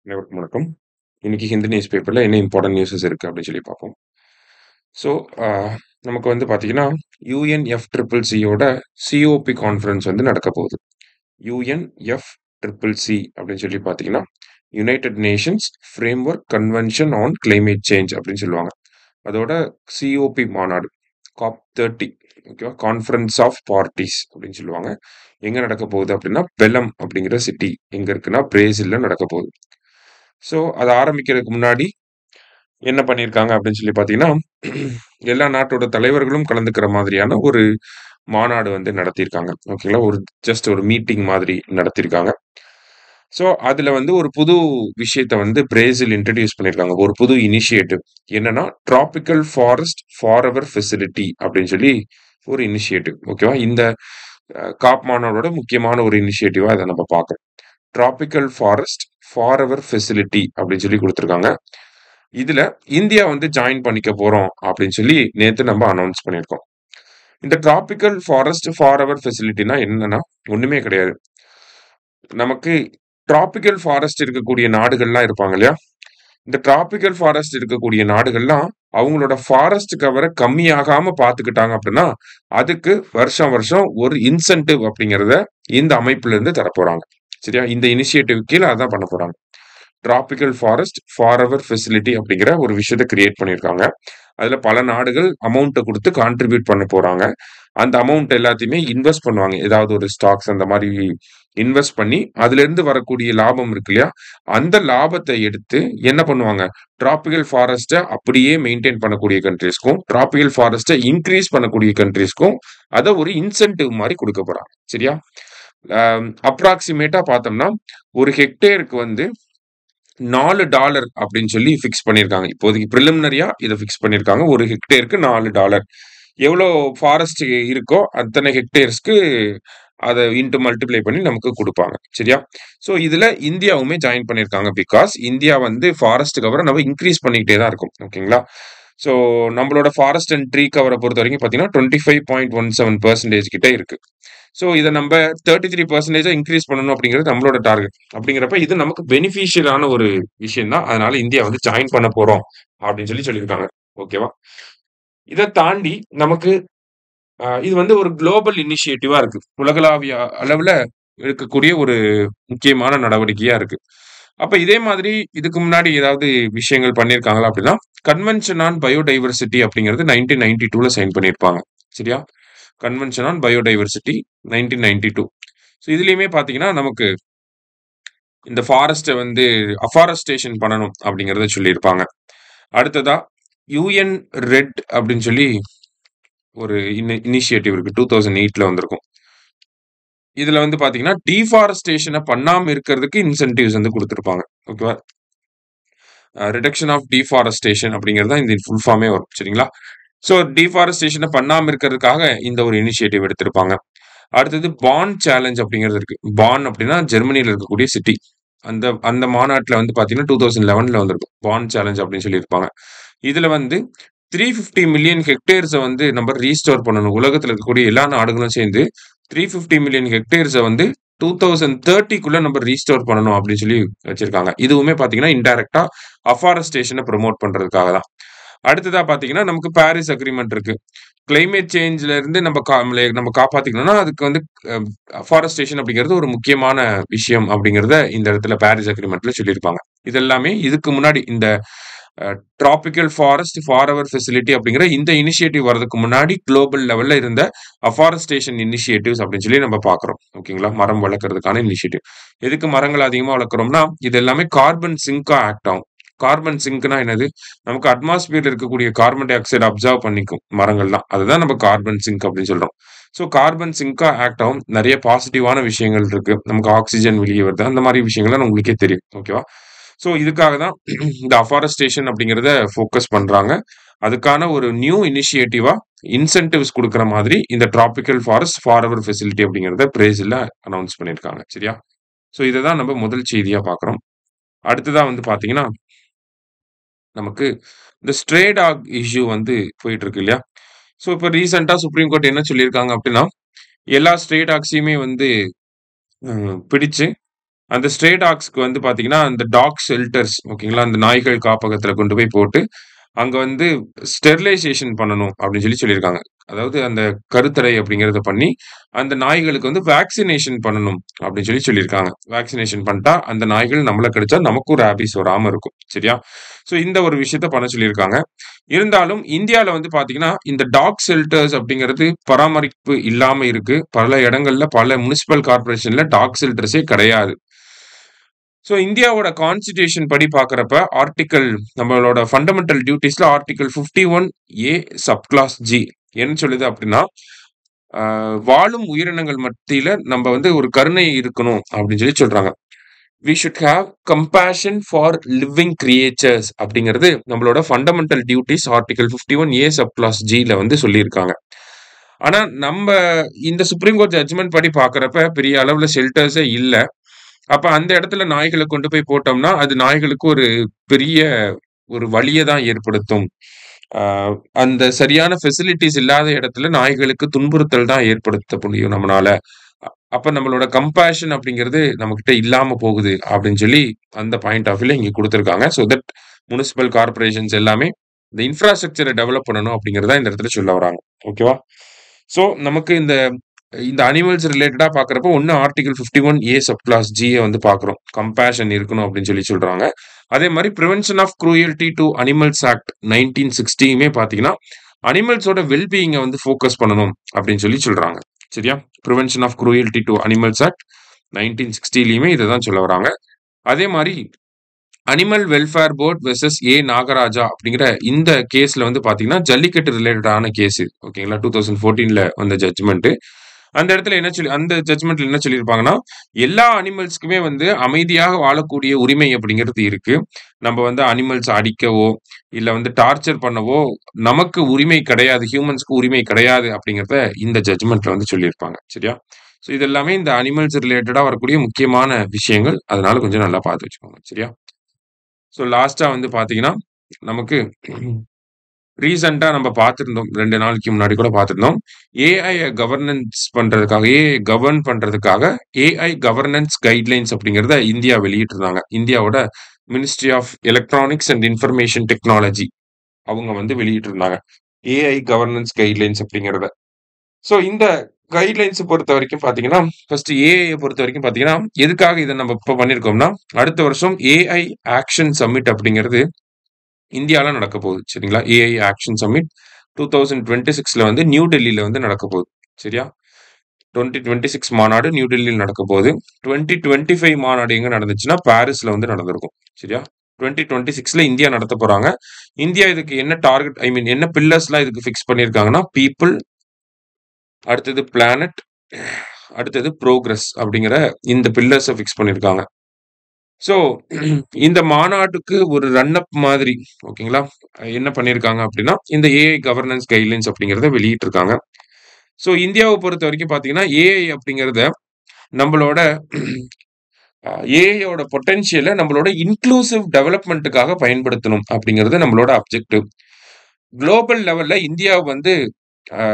அனைவருக்கும் வணக்கம். இன்னைக்கு ஹிந்து நியூஸ் பேப்பர்ல என்ன இம்பார்ட்டன்ட் நியூஸஸ் இருக்கு அப்படின்னு சொல்லி பார்ப்போம். ஸோ நமக்கு வந்து பார்த்தீங்கன்னா யுஎன்எஃப்சிசியோட சிஓபி கான்ஃபரன்ஸ் வந்து நடக்க போகுது. யுஎன்எஃப்சிசிசி அப்படின்னு சொல்லி பார்த்தீங்கன்னா United Nations framework convention on climate change அப்படின்னு சொல்லுவாங்க. அதோட சிஓபி மாநாடு COP30 ஓகேவா, கான்ஃபரன்ஸ் ஆஃப் பார்ட்டிஸ் அப்படின்னு சொல்லுவாங்க. எங்க நடக்க போகுது அப்படின்னா பெலம் அப்படிங்கிற சிட்டி எங்க இருக்குன்னா பிரேசில்ல நடக்க போகுது. ஸோ அது ஆரம்பிக்கிறதுக்கு முன்னாடி என்ன பண்ணியிருக்காங்க அப்படின்னு சொல்லி பார்த்தீங்கன்னா, எல்லா நாட்டோட தலைவர்களும் கலந்துக்கிற மாதிரியான ஒரு மாநாடு வந்து நடத்தியிருக்காங்க. ஓகேங்களா. ஜஸ்ட் ஒரு மீட்டிங் மாதிரி நடத்தியிருக்காங்க. ஸோ அதுல வந்து ஒரு புது விஷயத்த வந்து பிரேசில் இன்ட்ரோடியூஸ் பண்ணியிருக்காங்க. ஒரு புது இனிஷியேட்டிவ். என்னன்னா, டிராபிக்கல் ஃபாரஸ்ட் ஃபாரெவர் ஃபெசிலிட்டி அப்படின்னு சொல்லி ஒரு இனிஷியேட்டிவ். ஓகேவா. இந்த காப் மாநாடோட முக்கியமான ஒரு இனிஷியேட்டிவா இத நம்ம பார்க்கிறோம். டிராபிக்கல் ஃபாரஸ்ட் ஃபாரெவர் ஃபெசிலிட்டி அப்படின்னு சொல்லி குடுத்திருக்காங்க. இதுல இந்தியா வந்து ஜாயின் பண்ணிக்க போறோம் அப்படின்னு சொல்லி நேத்து நம்ம அனௌன்ஸ் பண்ணியிருக்கோம். இந்த டிராபிக்கல் ஃபாரஸ்ட் ஃபாரெவர் ஃபெசிலிட்டினா என்னன்னா ஒண்ணுமே கிடையாது. நமக்கு டிராபிக்கல் ஃபாரஸ்ட் இருக்கக்கூடிய நாடுகள்லாம் இருப்பாங்க இல்லையா? இந்த டிராபிக்கல் ஃபாரஸ்ட் இருக்கக்கூடிய நாடுகள்லாம் அவங்களோட ஃபாரஸ்ட் கவர கம்மியாகாம பார்த்துக்கிட்டாங்க அப்படின்னா, அதுக்கு வருஷம் வருஷம் ஒரு இன்சென்டிவ் அப்படிங்கிறத இந்த அமைப்புல இருந்து தரப்போறாங்க. சரியா? இந்த இனிஷியேட்டிவ் கீழ அதான் பண்ண போறாங்க. டிராபிக்கல் ஃபாரஸ்ட் ஃபாரெவர் ஃபெசிலிட்டி அப்படிங்கிற ஒரு விஷயத்த கிரியேட் பண்ணியிருக்காங்க. அதுல பல நாடுகள் அமௌண்ட்ட குடுத்து கான்ட்ரிபியூட் பண்ண போறாங்க. அந்த அமௌண்ட் எல்லாத்தையுமே இன்வெஸ்ட் பண்ணுவாங்க. ஏதாவது ஒரு ஸ்டாக்ஸ் அந்த மாரி இன்வெஸ்ட் பண்ணி, அதிலிருந்து வரக்கூடிய லாபம் இருக்கு இல்லையா? அந்த லாபத்த எடுத்து என்ன பண்ணுவாங்க? டிராபிக்கல் ஃபாரஸ்ட்ட அப்படியே மெயின்டெயின் பண்ணக்கூடிய கண்ட்ரீஸ்க்கும், டிராபிக்கல் ஃபாரஸ்ட்ட இன்கிரீஸ் பண்ணக்கூடிய கண்ட்ரீஸ்க்கும் அத ஒரு இன்சென்டிவ் மாரி குடுக்க போறாங்க. சரியா? அ அப்ராக்ஸிமேட்டா பார்த்தோம்னா, ஒரு ஹெக்டேருக்கு வந்து $4 அப்படின்னு சொல்லி ஃபிக்ஸ் பண்ணியிருக்காங்க. இப்போதைக்கு பிரிலிமினரியா இத ஃபிக்ஸ் பண்ணியிருக்காங்க. ஒரு ஹெக்டேருக்கு $4. எவ்வளோ ஃபாரஸ்ட் இருக்கோ அத்தனை ஹெக்டேர்ஸ்க்கு அத இன்டு மல்டிப்ளை பண்ணி நமக்கு குடுப்பாங்க. சரியா? ஸோ இதுல இந்தியாவுமே ஜாயின் பண்ணியிருக்காங்க. பிகாஸ் இந்தியா வந்து ஃபாரஸ்ட் கவர நம்ம இன்கிரீஸ் பண்ணிக்கிட்டே தான் இருக்கோம். ஓகேங்களா? ஸோ நம்மளோட ஃபாரஸ்ட் அண்ட் ட்ரீ கவர பொறுத்தவரைக்கும் பார்த்தீங்கன்னா, 25.17% கிட்ட இருக்கு. ஸோ இத நம்ப 33% இன்கிரீஸ் பண்ணணும் அப்படிங்கிறது நம்மளோட டார்கெட். அப்படிங்கிறப்ப இது நமக்கு பெனிஃபிஷியலான ஒரு விஷயம் தான். அதனால இந்தியா வந்து ஜாயின் பண்ண போறோம் அப்படின்னு சொல்லி சொல்லியிருக்காங்க. ஓகேவா? இத தாண்டி நமக்கு இது வந்து ஒரு குளோபல் இனிஷியேட்டிவா இருக்கு. உலகளாவிய அளவுல இருக்கக்கூடிய ஒரு முக்கியமான நடவடிக்கையா இருக்கு. அப்ப இதே மாதிரி இதுக்கு முன்னாடி ஏதாவது விஷயங்கள் பண்ணியிருக்காங்களா அப்படின்னா, கன்வென்ஷன் ஆன் பயோடைவர்சிட்டி அப்படிங்கிறது 1992ல சைன் பண்ணியிருப்பாங்க. சரியா? Convention on biodiversity 1992. ஸோ இதுலயுமே பார்த்தீங்கன்னா, நமக்கு இந்த ஃபாரஸ்ட்ட வந்து அஃபாரஸ்டேஷன் பண்ணணும் அப்படிங்கிறத சொல்லியிருப்பாங்க. அடுத்ததா யுஎன் ரெட் அப்படின்னு சொல்லி ஒரு இனிஷியேட்டிவ் இருக்கு. 2008ல வந்திருக்கும். இதுல வந்து பாத்தீங்கன்னா, டிஃபாரஸ்டேஷன பண்ணாம இருக்கிறதுக்கு இன்சென்டிவ்ஸ் வந்து குடுத்திருப்பாங்க. ஓகேவா? ரிடக்ஷன் ஆஃப் டிஃபாரஸ்டேஷன் அப்படிங்கிறது தான் இந்த ஃபுல் ஃபார்மே வரும். சரிங்களா? ஸோ டிஃபாரஸ்டேஷன பண்ணாம இருக்கிறதுக்காக இந்த ஒரு இனிஷியேட்டிவ் எடுத்திருப்பாங்க. அடுத்தது பான் சேலஞ்ச் அப்படிங்கிறது இருக்கு. பான் அப்படின்னா ஜெர்மனியில இருக்கக்கூடிய சிட்டி. அந்த அந்த மாநாட்டுல வந்து பாத்தீங்கன்னா 2011ல வந்திருக்கும். பான் சேலஞ்ச் அப்படின்னு சொல்லியிருப்பாங்க. இதுல வந்து 350 மில்லியன் ஹெக்டேர்ஸ வந்து நம்ம ரீஸ்டோர் பண்ணணும். உலகத்துல இருக்கக்கூடிய எல்லா நாடுகளும் சேர்ந்து 350 மில்லியன் ஹெக்டேர்ஸ வந்து 2030க்குள்ள நம்ம ரீஸ்டோர் பண்ணணும் அப்படின்னு சொல்லி வச்சிருக்காங்க. இதுவுமே பாத்தீங்கன்னா இன்டைரக்ட்டா அஃபாரஸ்டேஷன ப்ரமோட் பண்றதுக்காக தான். அடுத்ததா பாத்தீங்கன்னா, நமக்கு பாரிஸ் அக்ரீமெண்ட் இருக்கு. கிளைமேட் சேஞ்ச்ல இருந்து நம்ம காப்பாத்திக்கணும்னா, அதுக்கு வந்து அ அஃபாரஸ்டேஷன் அப்படிங்கிறது ஒரு முக்கியமான விஷயம் அப்படிங்கிறத இந்த இடத்துல பாரிஸ் அக்ரீமெண்ட்ல சொல்லியிருப்பாங்க. இது எல்லாமே இதுக்கு முன்னாடி இந்த அ டிராபிக்கல் ஃபாரஸ்ட் ஃபாரெவர் ஃபெசிலிட்டி அப்படிங்கிற இந்த இனிஷியேட்டிவ் வரதுக்கு முன்னாடி குளோபல் லெவல்ல இருந்த அஃபாரஸ்டேஷன் இனிஷியேட்டிவ்ஸ் அப்படின்னு சொல்லி நம்ம பார்க்கிறோம். ஓகேங்களா? மரம் வளர்க்கறதுக்கான இனிஷியேட்டிவ். எதுக்கு மரங்கள் அதிகமா வளர்க்கிறோம்னா, இது எல்லாமே கார்பன் சிங்க்கா ஆக்ட் ஆகும். கார்பன் சிங்க்னா என்னது? நமக்கு அட்மாஸ்பியர்ல இருக்கக்கூடிய கார்பன் டை ஆக்சைடு அப்சர்வ் பண்ணிக்கும் மரங்கள்லாம். அதுதான் நம்ம கார்பன் சிங்க் அப்படின்னு சொல்றோம். ஸோ கார்பன் சிங்க்கா ஆக்ட் ஆகும். நெறைய பாசிட்டிவான விஷயங்கள் இருக்கு. நமக்கு ஆக்ஸிஜன் வெளிய வருது. அந்த மாரி விஷயங்கள்லாம் உங்களுக்கே தெரியும். ஓகேவா? ஸோ இதுக்காக தான் இந்த அஃபாரஸ்டேஷன் அப்படிங்கிறத ஃபோக்கஸ் பண்றாங்க. அதுக்கான ஒரு நியூ இனிஷியேட்டிவா இன்சென்டிவ்ஸ் குடுக்குற மாதிரி இந்த டிராபிக்கல் ஃபாரஸ்ட் ஃபாரெவர் ஃபெசிலிட்டி அப்படிங்கிறத பிரேசில்ல அனவுன்ஸ் பண்ணியிருக்காங்க. சரியா? ஸோ இத தான் நம்ம முதல் செய்தியா பார்க்குறோம். அடுத்ததா வந்து பார்த்தீங்கன்னா, நமக்கு இந்த ஸ்ட்ரே டாக் இஷ்யூ வந்து போயிட்டு இருக்கு இல்லையா? ஸோ இப்ப ரீசென்ட்டா சுப்ரீம் கோர்ட் என்ன சொல்லியிருக்காங்க அப்படின்னா, எல்லா ஸ்ட்ரே டாக்ஸையுமே வந்து பிடிச்சு அந்த ஸ்ட்ரே டாக்ஸ்க்கு வந்து பார்த்தீங்கன்னா, அந்த டாக் ஷெல்டர்ஸ் ஓகேங்களா? அந்த நாய்கள் காப்பகத்துல கொண்டு போய் போட்டு, அங்க வந்து ஸ்டெரிலைசேஷன் பண்ணணும் அப்படின்னு சொல்லியிருக்காங்க. அதாவது அந்த கருத்தடை அப்படிங்கிறத பண்ணி, அந்த நாய்களுக்கு வந்து வேக்சினேஷன் பண்ணணும் அப்படின்னு சொல்லியிருக்காங்க. வேக்சினேஷன் பண்ணிட்டா, அந்த நாய்கள் நம்மள கடிச்சா நமக்கும் ரேபீஸ் வராம இருக்கும். சரியா? ஸோ இந்த ஒரு விஷயத்த பண்ண சொல்லியிருக்காங்க. இருந்தாலும் இந்தியால வந்து பார்த்தீங்கன்னா, இந்த டாக் ஷெல்டர்ஸ் அப்படிங்கிறது பராமரிப்பு இல்லாம இருக்கு. பல இடங்கள்ல, பல முனிசிபல் கார்ப்பரேஷன்ல டாக் ஷெல்டர்ஸே கிடையாது. ஸோ இந்தியாவோட கான்ஸ்டிடியூஷன் படி பார்க்குறப்ப, நம்மளோட fundamental டியூட்டீஸ்ல article 51 A sub clause G என்ன சொல்லுது அப்படின்னா, அ வாழும் உயிரினங்கள் மத்தியில நம்ம வந்து ஒரு கருணை இருக்கணும் அப்படின்னு சொல்றாங்க. We should have compassion for living creatures அப்படிங்கிறது நம்மளோட fundamental duties article 51 A sub clause ஜில வந்து சொல்லியிருக்காங்க. ஆனா நம்ம இந்த சுப்ரீம் கோர்ட் ஜட்ஜ்மென்ட் படி பார்க்குறப்ப பெரிய அளவுல ஷெல்டர்ஸே இல்ல. அப்ப அந்த இடத்துல நாய்கள கொண்டு போய் போட்டோம்னா, அது நாய்களுக்கு ஒரு பெரிய ஒரு வலிய தான் ஏற்படுத்தும். ஆ அந்த சரியான ஃபெசிலிட்டீஸ் இல்லாத இடத்துல நாய்களுக்கு துன்புறுத்தல் தான் ஏற்படுத்த முடியும் நம்மனால. அப்ப நம்மளோட கம்பேஷன் அப்படிங்கிறது நம்மகிட்ட இல்லாம போகுது அப்படின்னு அந்த பாயிண்ட் ஆஃப் வியூல இங்க குடுத்திருக்காங்க. சோ தட் முனிசிபல் கார்ப்பரேஷன்ஸ் எல்லாமே இந்த இன்ஃப்ராஸ்ட்ரக்சர டெவலப் பண்ணணும் அப்படிங்கிறத இந்த இடத்துல சொல்ல வராங்க. ஓகேவா? சோ நமக்கு இந்த இந்த அனிமல்ஸ் ரிலேட்டடா பார்க்குறப்போ, ஒண்ணு article 51 A sub clause G வந்து பார்க்குறோம். கம்பேஷன் இருக்கணும் அப்படின்னு சொல்றாங்க. அதே மாரி prevention of cruelty to animals act 1960யுமே பார்த்தீங்கன்னா, அனிமல்ஸோட வெல் பீயிங்க வந்து ஃபோக்கஸ் பண்ணணும் அப்படின்னு சொல்றாங்க. சரியா? Prevention of cruelty to animals act 1960லியுமே இத தான் சொல்ல வராங்க. அதே மாரி animal welfare board versus A Nagaraja அப்படிங்கிற இந்த கேஸ்ல வந்து பார்த்தீங்கன்னா, ஜல்லிக்கட்டு ரிலேட்டடான கேஸ் இது. ஓகேங்களா? 2014ல வந்த ஜட்ஜ்மென்ட். அந்த இடத்துல அந்த ஜட்ஜ்மென்ட்ல என்ன சொல்லியிருப்பாங்கன்னா, எல்லா அனிமல்ஸ்க்குமே வந்து அமைதியாக வாழக்கூடிய உரிமை அப்படிங்கிறது இருக்கு. நம்ம வந்து அனிமல்ஸ் அடிக்கவோ, இல்ல வந்து டார்ச்சர் பண்ணவோ நமக்கு உரிமை கிடையாது. ஹியூமன்ஸ்க்கு உரிமை கிடையாது அப்படிங்கிறத இந்த ஜட்ஜ்மென்ட்ல வந்து சொல்லியிருப்பாங்க. சரியா? ஸோ இது எல்லாமே இந்த அனிமல்ஸ் ரிலேட்டடா வரக்கூடிய முக்கியமான விஷயங்கள். அதனால கொஞ்சம் நல்லா பார்த்து வச்சுக்கோங்க. சரியா? ஸோ லாஸ்ட்டா வந்து பார்த்தீங்கன்னா, நமக்கு ரீசென்ட்டா நம்ம பார்த்திருந்தோம். 2 நாளைக்கு முன்னாடி கூட பார்த்திருந்தோம். ஏஐ கவர்ன் பண்றதுக்காக ஏஐ கவர்னன்ஸ் கைட்லைன்ஸ் அப்படிங்கிறத இந்தியா வெளியிட்டிருந்தாங்க. இந்தியாவோட ministry of electronics and information technology அவங்க வந்து வெளியிட்டிருந்தாங்க. ஏஐ கவர்னன்ஸ் கைட்லைன்ஸ் அப்படிங்கிறத. ஸோ இந்த கைட்லைன்ஸ் பொறுத்தவரைக்கும் பார்த்தீங்கன்னா, ஃபர்ஸ்ட் ஏஐய பொறுத்தவரைக்கும் பார்த்தீங்கன்னா, எதுக்காக இத நம்ம இப்ப பண்ணியிருக்கோம்னா, அடுத்த வருஷம் ஏஐ ஆக்ஷன் சம்மிட் அப்படிங்கிறது இந்தியால நடக்க போகுது. சரிங்களா? ஏஐ ஆக்ஷன் சம்மிட் 2026ல வந்து நியூ டெல்லில வந்து நடக்க போகுது. சரியா? 2026 மாநாடு நியூ டெல்லியில நடக்க போகுது. 2025 மாநாடு எங்க நடந்துச்சுன்னா, பாரிஸ்ல வந்து நடந்திருக்கும். சரியா? 2026ல இந்தியா நடத்தப் போறாங்க. இந்தியா இதுக்கு என்ன டார்கெட் என்ன பில்லர்ஸ்லாம் இதுக்கு ஃபிக்ஸ் பண்ணியிருக்காங்கன்னா, பீப்பிள், அடுத்தது பிளானட், அடுத்தது புரோகிரஸ் அப்படிங்கிற இந்த பில்லர்ஸ ஃபிக்ஸ் பண்ணியிருக்காங்க. ஸோ இந்த மாநாட்டுக்கு ஒரு ரன் அப் மாதிரி ஓகேங்களா? என்ன பண்ணியிருக்காங்க அப்படின்னா, இந்த ஏஐ கவர்னன்ஸ் கைட்லைன்ஸ் அப்படிங்கிறத வெளியிட்டிருக்காங்க. ஸோ இந்தியாவ பொறுத்தவரைக்கும் பார்த்தீங்கன்னா, ஏஐ அப்படிங்கிறத நம்மளோட ஏஐயோட பொட்டன்ஷியல நம்மளோட இன்க்ளூசிவ் டெவலப்மென்ட்க்காக பயன்படுத்தணும் அப்படிங்கிறது நம்மளோட அப்ஜெக்டிவ். குளோபல் லெவல்ல இந்தியா வந்து அ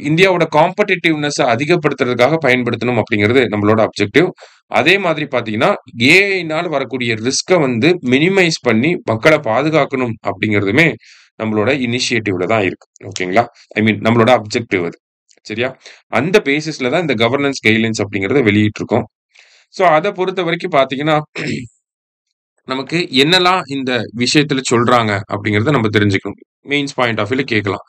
இந்தியாவோட காம்படிட்டிவ்னெஸ்ஸ அதிகப்படுத்துறதுக்காக பயன்படுத்தணும் அப்படிங்கிறது நம்மளோட அப்ஜெக்டிவ். அதே மாதிரி பார்த்தீங்கன்னா, ஏஐனால வரக்கூடிய ரிஸ்க்க வந்து மினிமைஸ் பண்ணி மக்கள பாதுகாக்கணும் அப்படிங்கிறதுமே நம்மளோட இனிஷியேட்டிவ்ல தான் இருக்கு. ஓகேங்களா? நம்மளோட அப்ஜெக்டிவ் அது. சரியா? அந்த பேசிஸ்ல தான் இந்த கவர்னன்ஸ் கைட்லைன்ஸ் அப்படிங்கிறத வெளியிட்டிருக்கோம். ஸோ அத பொறுத்தவரைக்கும் பார்த்தீங்கன்னா, நமக்கு என்னலாம் இந்த விஷயத்துல சொல்றாங்க அப்படிங்கிறத நம்ம தெரிஞ்சுக்கணும். மெயின்ஸ் பாயிண்ட் ஆஃப் வியூல கேட்கலாம்.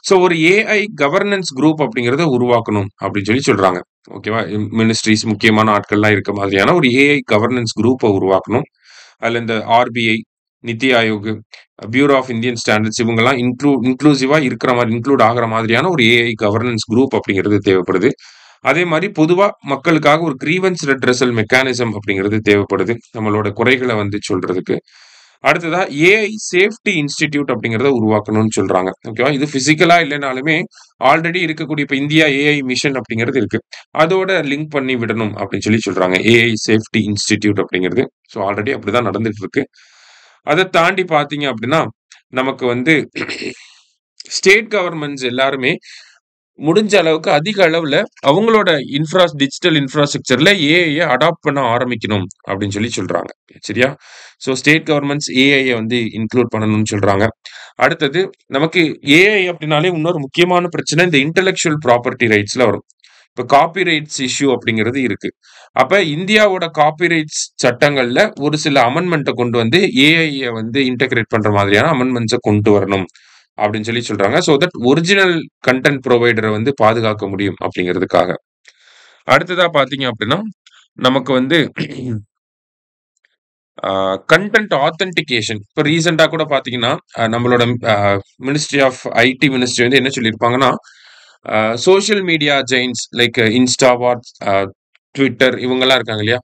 ஸோ ஒரு ஏஐ கவர்னன்ஸ் குரூப் அப்படிங்கிறத உருவாக்கணும் அப்படின்னு சொல்றாங்க. ஓகேவா? மினிஸ்ட்ரிஸ் முக்கியமான ஆட்கள்லாம் இருக்க மாதிரியான ஒரு ஏஐ கவர்னன்ஸ் குரூப்ப உருவாக்கணும். அதுல இந்த RBI, NITI Aayog, bureau of Indian standards இவங்கலாம் இன்க்ளூசிவா இருக்கிற மாரி இன்க்ளூட் ஆகுற மாதிரியான ஒரு ஏஐ கவர்னன்ஸ் குரூப் அப்படிங்கிறது தேவைப்படுது. அதே மாரி பொதுவா மக்களுக்காக ஒரு கிரீவன்ஸ் ரெட்ரஸல் மெக்கானிசம் அப்படிங்கிறது தேவைப்படுது. நம்மளோட குறைகள வந்து சொல்றதுக்கு. அடுத்ததா ஏஐ சேஃப்டி இன்ஸ்டிடியூட் அப்படிங்கிறத உருவாக்கணும்னு சொல்றாங்க. ஓகேவா? இது பிசிக்கலா இல்லனாலுமே ஆல்ரெடி இருக்கக்கூடிய இப்ப இந்தியா ஏஐ மிஷன் அப்படிங்கிறது இருக்கு. அதோட லிங்க் பண்ணி விடணும் அப்படின்னு சொல்றாங்க. ஏஐ சேஃப்டி இன்ஸ்டிடியூட் அப்படிங்கிறது. ஸோ ஆல்ரெடி அப்படிதான் நடந்துட்டு இருக்கு. அத தாண்டி பார்த்தீங்க அப்படின்னா, நமக்கு வந்து ஸ்டேட் கவர்ன்மெண்ட்ஸ் எல்லாருமே முடிஞ்ச அளவுக்கு அதிக அளவுல அவங்களோட டிஜிட்டல் இன்ஃப்ராஸ்ட்ரக்சர்ல ஏஐ அடாப்ட் பண்ண ஆரம்பிக்கணும் அப்படின்னு சொல்றாங்க. சரியா? ஸோ ஸ்டேட் கவர்மெண்ட்ஸ் ஏஐ வந்து இன்க்ளூட் பண்ணணும்னு சொல்றாங்க. அடுத்தது நமக்கு ஏஐ அப்படின்னாலே இன்னொரு முக்கியமான பிரச்சனை இந்த இன்டெலெக்சுவல் ப்ராப்பர்ட்டி ரைட்ஸ்ல வரும். இப்ப காப்பி ரைட்ஸ் இஷ்யூ அப்படிங்கிறது இருக்கு. அப்ப இந்தியாவோட காப்பி ரைட்ஸ் சட்டங்கள்ல ஒரு சில அமெண்ட்மெண்ட்ட கொண்டு வந்து ஏஐ வந்து இன்டகிரேட் பண்ற மாதிரியான அமெண்ட்மெண்ட்ஸ கொண்டு வரணும் அப்படின்னு சொல்றாங்க. சோ தட் ஒரிஜினல் கன்டென்ட் புரொவைடர வந்து பாதுகாக்க முடியும் அப்படிங்கிறதுக்காக. அடுத்ததா பார்த்தீங்க அப்படின்னா, நமக்கு வந்து கன்டென்ட் ஆத்தென்டிகேஷன். இப்ப ரீசென்ட்டா கூட பார்த்தீங்கன்னா, நம்மளோட மினிஸ்ட்ரி ஆஃப் ஐடி மினிஸ்ட்ரி வந்து என்ன சொல்லியிருப்பாங்கன்னா, social media giants like Insta, Twitter இவங்கலாம் இருக்காங்க இல்லையா?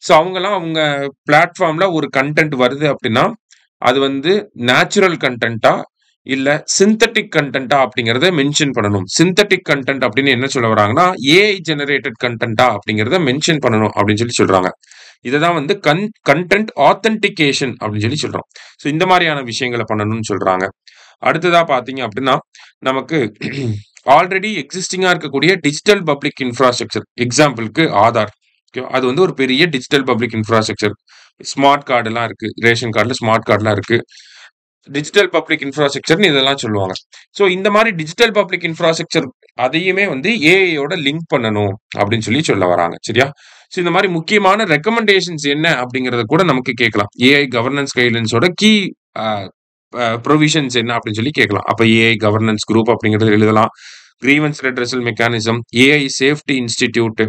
ஸோ அவங்கலாம் அவங்க பிளாட்ஃபார்ம்ல ஒரு கன்டென்ட் வருது அப்படின்னா, அது வந்து நேச்சுரல் கன்டென்ட்டா, இல்ல சிந்தெடிக் கன்டென்ட்டா அப்படிங்கிறத மென்ஷன் பண்ணணும். சிந்தெடிக் கன்டென்ட் அப்படின்னு என்ன சொல்ல வராங்கன்னா, ஏஐ ஜெனரேட்டட் கன்டென்ட்டா அப்படிங்கிறத மென்ஷன் பண்ணணும் அப்படின்னு சொல்றாங்க. இததான் வந்து கன்டென்ட் ஆத்தென்டிகேஷன் அப்படின்னு சொல்றோம். ஸோ இந்த மாதிரியான விஷயங்கள பண்ணணும்னு சொல்றாங்க. அடுத்ததா பார்த்தீங்க அப்படின்னா, நமக்கு ஆல்ரெடி எக்ஸிஸ்டிங்கா இருக்கக்கூடிய டிஜிட்டல் பப்ளிக் இன்ஃப்ராஸ்ட்ரக்சர். எக்ஸாம்பிள்க்கு ஆதார். ஓகே. அது வந்து ஒரு பெரிய டிஜிட்டல் பப்ளிக் இன்ஃப்ராஸ்ட்ரக்சர். ஸ்மார்ட் கார்டுலாம் இருக்கு. ரேஷன் கார்டுல ஸ்மார்ட் கார்டுலாம் இருக்கு. டிஜிட்டல் பப்ளிக் இன்ஃப்ராஸ்ட்ரக்சர்ன்னு இதெல்லாம் சொல்லுவாங்க. ஸோ இந்த மாரி டிஜிட்டல் பப்ளிக் இன்ஃப்ராஸ்ட்ரக்சர் அதையுமே வந்து ஏஐயோட லிங்க் பண்ணணும் அப்படின்னு சொல்ல வராங்க. சரியா? ஸோ இந்த மாரி முக்கியமான ரெக்கமெண்டேஷன்ஸ் என்ன அப்படிங்கிறத கூட நமக்கு கேட்கலாம். ஏஐ கவர்னன்ஸ் கைட்லைன்ஸோட அ ப்ரொவிஷன்ஸ் என்ன அப்படின்னு கேட்கலாம். அப்ப ஏஐ கவர்னன்ஸ் குரூப் அப்படிங்கிறது எழுதலாம். Grievance redressal mechanism, AI safety institute,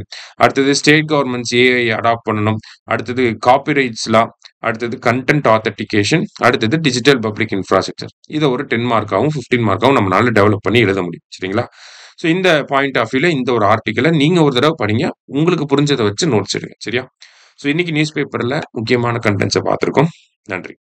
அடுத்தது ஸ்டேட் கவர்மெண்ட்ஸ் ஏஐ அடாப்ட் பண்ணணும், அடுத்தது காப்பிரைட்ஸ் லா, அடுத்தது கன்டென்ட் ஆத்தென்டிகேஷன், அடுத்தது டிஜிட்டல் பப்ளிக் இன்ஃப்ராஸ்ட்ரக்சர். இதை ஒரு 10 மார்க்காவும் 15 மார்க்காவும் நம்மளால டெவலப் பண்ணி எழுத முடியும். சரிங்களா? ஸோ இந்த பாயிண்ட் ஆஃப் வியூல இந்த ஒரு ஆர்டிக்கலை நீங்க ஒரு தடவை படிங்க. உங்களுக்கு புரிஞ்சதை வச்சு நோட்ஸ் எடுங்க. சரியா? ஸோ இன்னைக்கு நியூஸ் பேப்பர்ல முக்கியமான கண்டென்ட்ஸை பார்த்துருக்கோம். நன்றி.